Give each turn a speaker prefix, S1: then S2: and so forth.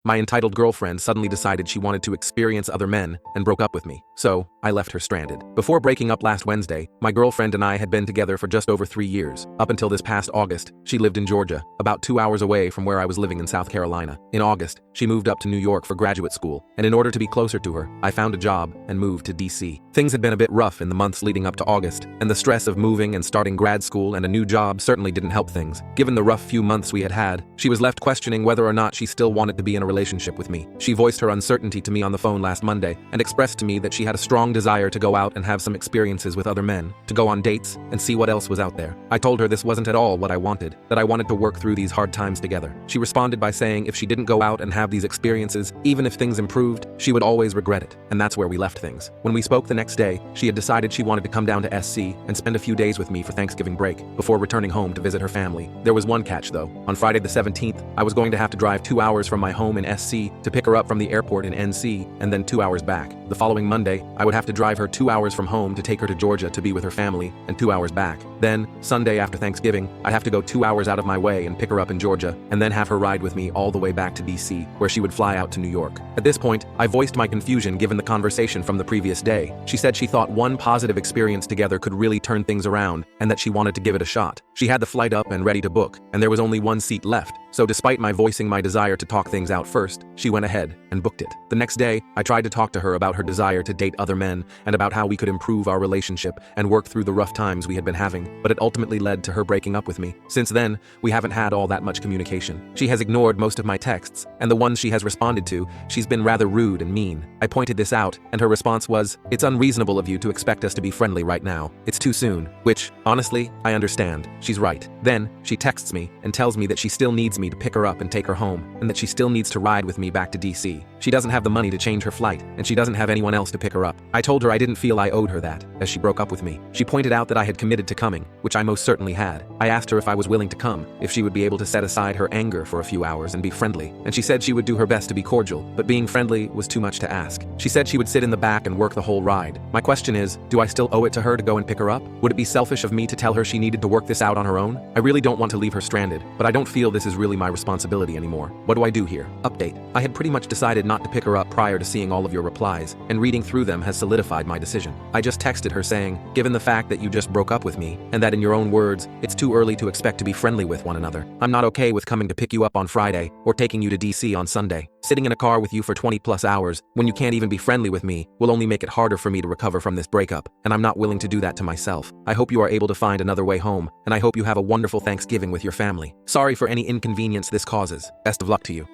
S1: My entitled girlfriend suddenly decided she wanted to experience other men and broke up with me, so I left her stranded. Before breaking up last Wednesday, my girlfriend and I had been together for just over 3 years. Up until this past August, she lived in Georgia, about 2 hours away from where I was living in South Carolina. In August, she moved up to New York for graduate school, and in order to be closer to her, I found a job and moved to DC. Things had been a bit rough in the months leading up to August, and the stress of moving and starting grad school and a new job certainly didn't help things. Given the rough few months we had had, she was left questioning whether or not she still wanted to be in a relationship with me. She voiced her uncertainty to me on the phone last Monday and expressed to me that she had a strong desire to go out and have some experiences with other men, to go on dates and see what else was out there. I told her this wasn't at all what I wanted, that I wanted to work through these hard times together. She responded by saying if she didn't go out and have these experiences, even if things improved, she would always regret it, and that's where we left things. When we spoke the next day, she had decided she wanted to come down to SC and spend a few days with me for Thanksgiving break, before returning home to visit her family. There was one catch though. On Friday the 17th, I was going to have to drive 2 hours from my home in SC to pick her up from the airport in NC, and then 2 hours back. The following Monday, I would have to drive her 2 hours from home to take her to Georgia to be with her family, and 2 hours back. Then, Sunday after Thanksgiving, I'd have to go 2 hours out of my way and pick her up in Georgia, and then have her ride with me all the way back to DC, where she would fly out to New York. At this point, I voiced my confusion given the conversation from the previous day. She said she thought one positive experience together could really turn things around, and that she wanted to give it a shot. She had the flight up and ready to book, and there was only one seat left, so despite my voicing my desire to talk things out first, she went ahead and booked it. The next day, I tried to talk to her about her desire to date other men and about how we could improve our relationship and work through the rough times we had been having, but it ultimately led to her breaking up with me. Since then, we haven't had all that much communication. She has ignored most of my texts, and the ones she has responded to, she's been rather rude and mean. I pointed this out, and her response was, "It's unreasonable of you to expect us to be friendly right now. It's too soon," which, honestly, I understand. She's right. Then, she texts me and tells me that she still needs me to pick her up and take her home, and that she still needs to ride with me back to DC. She doesn't have the money to change her flight, and she doesn't have anyone else to pick her up. I told her I didn't feel I owed her that, as she broke up with me. She pointed out that I had committed to coming, which I most certainly had. I asked her if I was willing to come, if she would be able to set aside her anger for a few hours and be friendly, and she said she would do her best to be cordial, but being friendly was too much to ask. She said she would sit in the back and work the whole ride. My question is, do I still owe it to her to go and pick her up? Would it be selfish of me to tell her she needed to work this out on her own? I really don't want to leave her stranded, but I don't feel this is really my responsibility anymore. What do I do here? Update. I had pretty much decided not to pick her up prior to seeing all of your replies, and reading through them has solidified my decision. I just texted her saying, given the fact that you just broke up with me, and that in your own words, it's too early to expect to be friendly with one another, I'm not okay with coming to pick you up on Friday, or taking you to DC on Sunday. Sitting in a car with you for 20+ hours, when you can't even be friendly with me, will only make it harder for me to recover from this breakup, and I'm not willing to do that to myself. I hope you are able to find another way home, and I hope you have a wonderful Thanksgiving with your family. Sorry for any inconvenience this causes. Best of luck to you.